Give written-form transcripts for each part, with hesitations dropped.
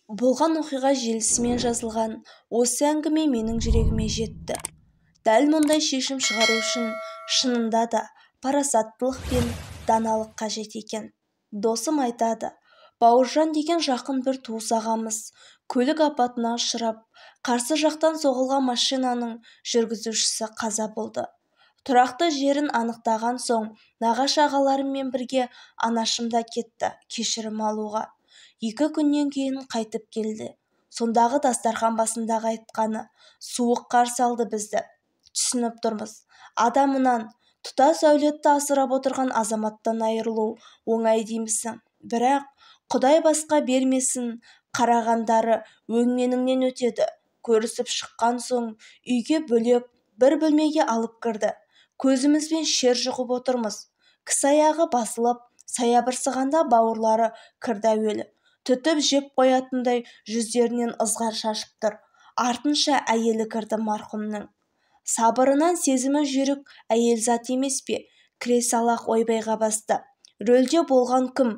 Болған оқиға желісімен жазылған осы әңгіме менің жүрегіме жетті. Дәл мұндай шешім шығару үшін шынында да парасаттылық пен даналық қажет екен. Досым айтады, Бауыржан деген жақын бір туыс ағамыз көлік апатына ұшырап, қарсы жақтан соғылған машинаның жүргізушісі қаза болды. Тұрақты жерін анықтаған соң нағашы ағаларыммен бірге анашым да кетті кешірім алуға. 2 күннен кейін қайтып келді. Сондағы дастархан басындағы айтқаны суық қарсы алды бізді. Түсініп тұрмыз. Адамынан, тұтас әулетті асырап отырған азаматтан айырылу оңай деймісің. Бірақ Құдай басқа бермесін, қарағандары өңменіңнен өтеді. Көрісіп шыққан соң үйге бөлек бір бөлмеге алып кірді. Көзімізбен шер жұғып отырмыз. Кісі аяғы басылып, саябырсығанда бауырлары кірді әуелі. Түтіп жеп қоятындай жүздерінен ызғар шашып тұр. Артынша әйелі кірді марқұмның. Сабырынан сезімі жүйрік әйел зат емес пе? Кіре салақ ойбайға басты. Рөлде болған кім?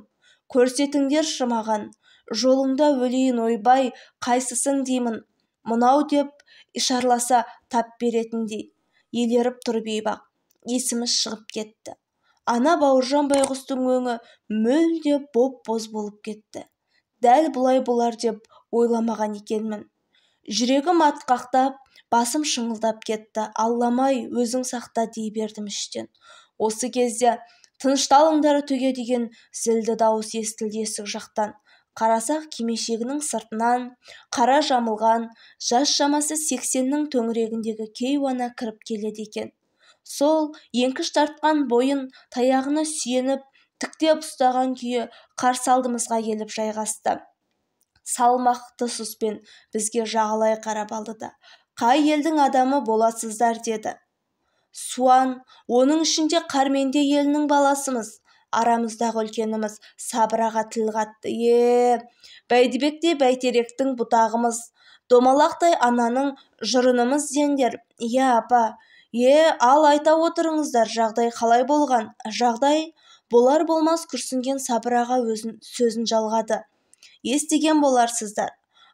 Көрсетіңдерші маған. Жолыңда өлейін ойбай, қайсысың деймін. Мынау деп ишарласа тап беретіндей. Елеріп тұрып бейбақ. Есіміз шығып кетті. Ана Бауыржан байғұстың өңі мүлде боп-боз болып кетті. Дәл бұлай болар деп ойламаған екенмін. Жүрегім атқақтап, басым шыңылдап кетті. Алламай, өзің сақта дей бердім іштен. Осы кезде тынышталыңдар төге деген зілді дауыс естілді есік жақтан. Қарасақ кимешегінің сыртынан қара жамылған, жас шамасы 80-нің төңірегіндегі кейуана кіріп келеді екен. Сол еңкіш тартқан бойын таяғына сүйеніп, тіктеп ұстаған күйі қарсы алдымызға келіп жайғасты. Салмақты сұспен бізге жағалай қарап алды да, қай елдің адамы боласыздар деді. Суан, оның ішінде Қарменде елінің баласымыз. Арамыздағы үлкеніміз Сабыраға тіл қатты. Бәйдібекте бәйтеректің бұтағымыз, домалақтай ананың жырынымыз деңдер. Апа, ал айта отырыңыздар, жағдай қалай болған? Жағдай болар-болмас күрсінген Сабыраға сөзін жалғады. Естіген боларсыздар.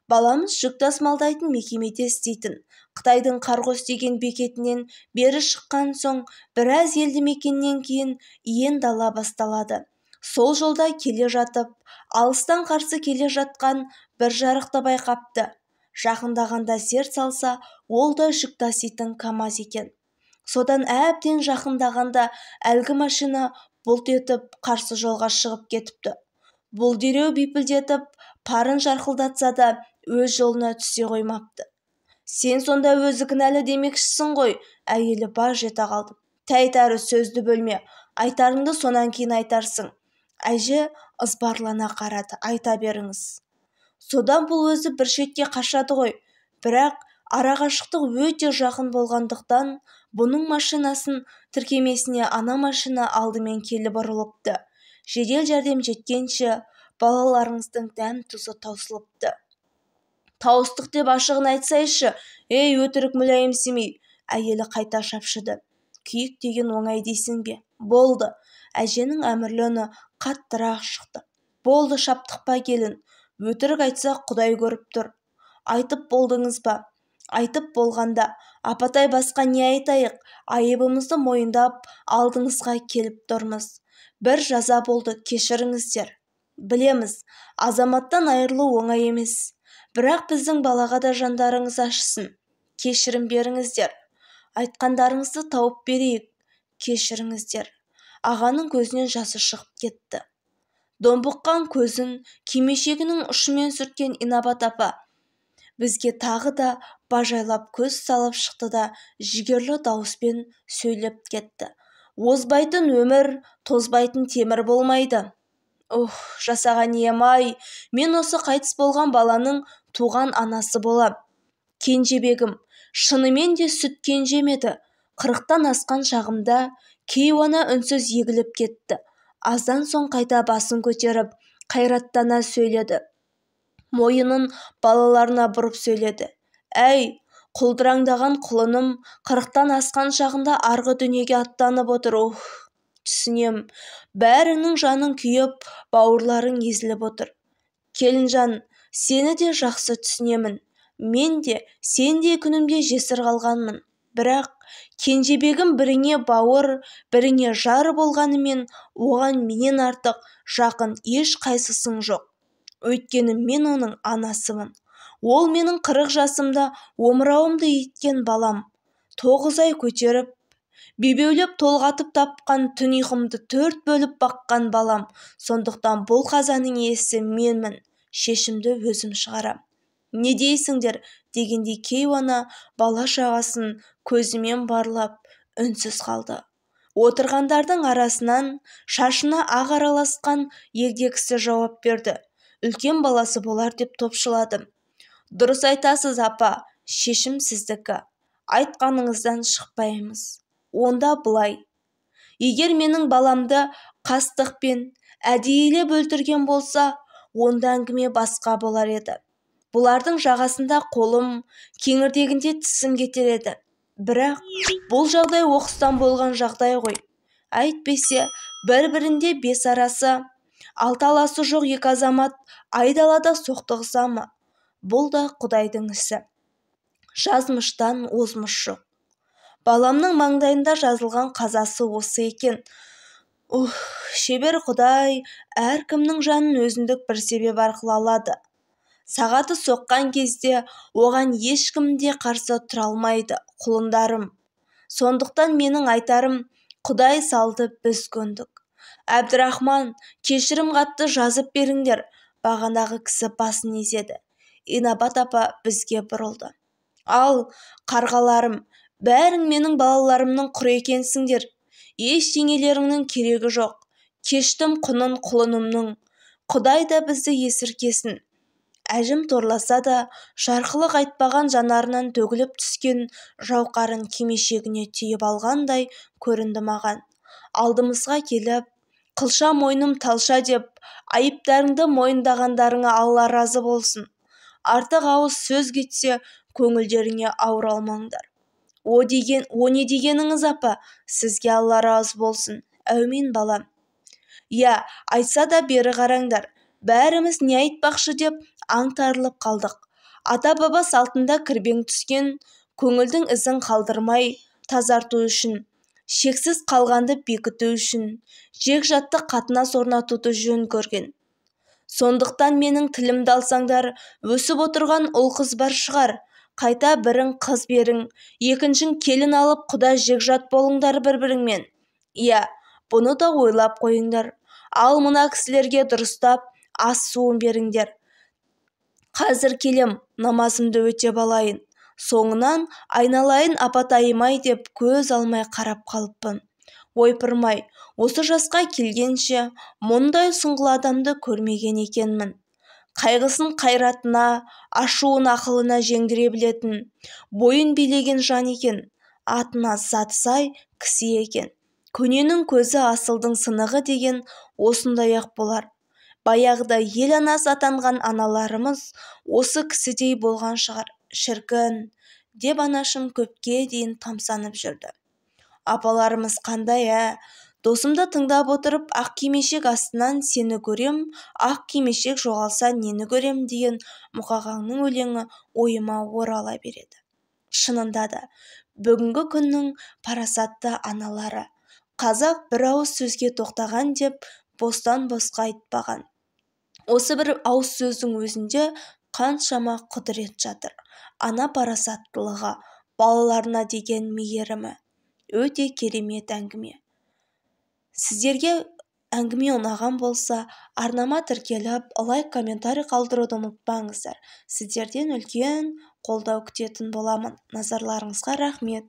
Баламыз жүк тасымалдайтын мекемеде істейтін. Қытайдың Қарғос деген бекетінен бері шыққан соң, біраз елді мекеннен кейін иен дала басталады. Сол жолда келе жатып, алыстан қарсы келе жатқан бір жарықты байқапты. Жақындағанда зер салса, ол да жүк таситын КамАЗ екен. Содан әбден жақындағанда әлгі машина бұлт етіп қарсы жолға шығып кетіпті. Бұл дереу бипілдетіп, парын жарқылдатса да өз жолына түсе қоймапты. Сен сонда өзі кінәлі демекшісің ғой, әйелі баж ете қалды. Тәйтәрі сөзді бөлме, айтарыңды сонан кейін айтарсың. Әже ызбарлана қарады, айта беріңіз. Содан бұл өзі бір шетке қашады ғой, бірақ арақашықтық өте жақын болғандықтан бұның машинасын тіркемесіне ана машина алдымен келіп бұрылыпты. Жедел жәрдем жеткенше балаларыңыздың дәм тұзы таусылыпты. Тауыстық деп ашығын айтсайшы, өтірік мүләйім семей, әйелі қайта шапшыды. Күйік деген оңай дейсің бе? Болды. Әженің әмірлі үні қаттырақ шықты. Болды, шаптықпа келін. Өтірік айтса Құдай көріп тұр. Айтып болдыңыз ба? Айтып болғанда, апатай басқа не айтайық? Айыбымызды мойындап, алдыңызға келіп тұрмыз. Бір жаза болды, кешіріңіздер. Білеміз, азаматтан айырылу оңай емес. Бірақ біздің балаға да жандарыңыз ашсын. Кешірім беріңіздер. Айтқандарыңызды тауып берейік. Кешіріңіздер. Ағаның көзінен жасы шығып кетті. Домбыққан көзін кимешегінің ұшымен сүрткен Инабат апа бізге тағы да бажайлап көз салып шықты да жігерлі дауыспен сөйлеп кетті. Озбайтын өмір, тозбайтын темір болмайды. Жасаған ем-ай, мен осы қайтыс болған баланың туған анасы болам. Кенжебегім, шынымен де сүт кенжемеді. 40-тан асқан шағымда кейуана үнсіз егіліп кетті. Аздан соң қайта басын көтеріп, қайраттана сөйледі. Мойынын балаларына бұрып сөйледі. Құлдыраңдаған құлыным 40-тан асқан шағында арғы дүниеге аттанып отыр. Түсінем, бәріңнің жаның күйіп, бауырларың езіліп отыр. Келінжан, Сені де жақсы түсінемін. Мен де, сен де күнімде жесір қалғанмын. Бірақ кенжебегім біріңе бауыр, біріңе жар болғанымен, оған менен артық жақын еш қайсысың жоқ. Өйткені мен оның анасымын. Ол менің 40 жасымда омырауымды еткен балам. 9 ай көтеріп, бебеулеп толғатып тапқан түн ұйқымды 4 бөліп баққан балам. Сондықтан бұл қазаның иесі менмін. Шешімді өзім шығарам. Не дейсіңдер дегендей кейуана бала шағасын көзімен барлап үнсіз қалды. Отырғандардың арасынан шашына ақ араласқан егде кісі жауап берді. Үлкен баласы болар деп топшыладым. Дұрыс айтасыз, апа, шешім сіздікі. Айтқаныңыздан шықпаймыз. Онда былай. Егер менің баламды қастықпен әдейілеп өлтірген болса, онда әңгіме басқа болар еді. Бұлардың жағасында қолым, кеңірдегінде тісім кетер еді. Бірақ бұл жағдай оқыстан болған жағдай ғой. Әйтпесе, бір-бірінде бес арасы, алты аласы жоқ екі азамат айдалада соқтығыса ма? Бұл да Құдайдың ісі. Жазмыштан озмыш жоқ. Баламның маңдайында жазылған қазасы осы екен. Шебер Құдай әркімнің жанын өзіндік бір себеп арқылы алады. Сағаты соққан кезде оған ешкім де қарсы тұра алмайды, құлындарым. Сондықтан менің айтарым, Құдай салды, біз көндік. Әбдірахман, кешірім хатты жазып беріңдер. Бағанағы кісі басын изеді. Инабат апа бізге бұрылды. Ал, қарғаларым, бәрің менің балаларымның құр екенсіңдер. Ештеңелеріңнің керегі жоқ. Кештім құнын құлынымның. Құдай да бізді есіркесін. Әжім торласа да, жарқылық айтпаған жанарынан төгіліп түскен жауқарын кимешегіне түйіп алғандай көрінді маған. Алдымызға келіп, қылша мойным талша деп, айыптарыңды мойындағандарыңа Алла разы болсын. Артық ауыз сөз кетсе, көңілдеріңе ауыр алмаңдар. О не дегеніңіз, апа? Сізге Алла разы болсын. Әумин, балам. Я, айтса да бері қараңдар. Бәріміз не айтпақшы деп аңтарылып қалдық. Ата-баба салтында кірбең түскен, көңілдің ізін қалдырмай тазарту үшін, шексіз қалғанды бекіту үшін, жекжатты қатынас орнатуды жөн көрген. Сондықтан менің тілімді алсаңдар, өсіп отырған ұл қыз бар шығар. Қайта бірін қыз берің, екіншін келін алып құда жекжат болыңдар бір-біріңмен. Иә, бұны да ойлап қойыңдар. Ал мына кісілерге дұрыстап ас суын беріңдер. Қазір келем, намазымды өтеп алайын. Соңынан айналайын апатайым-ай деп көз алмай қарап қалыппын. Ойпырмай, осы жасқа келгенше мұндай сұңғыл адамды көрмеген екенмін. Қайғысын қайратына, ашуын ақылына жеңдіре білетін, бойын билеген жан екен. Атына заты сай кісі екен. Көненің көзі асылдың сынығы деген осындай-ақ болар. Баяғыда ел анасы атанған аналарымыз осы кісідей болған шығар. Шіркін, деп анашым көпке дейін тамсанып жүрді. Апаларымыз қандай, Досымды тыңдап отырып, ақ кимешек астынан сені көрем, ақ кимешек жоғалса нені көрем деген Мұқағанның өлеңі ойыма орала береді. Шынында да, бүгінгі күннің парасатты аналары, қазақ бір ауыз сөзге тоқтаған деп бостан-босқа айтпаған. Осы бір ауыз сөздің өзінде қаншама құдірет жатыр. Ана парасаттылығы, балаларына деген мейірімі. Өте керемет әңгіме. Сіздерге әңгіме ұнаған болса, арнама тіркеліп, лайк, комментарий қалдыруды ұмытпаңыздар. Сіздерден үлкен қолдау күтетін боламын. Назарларыңызға рахмет.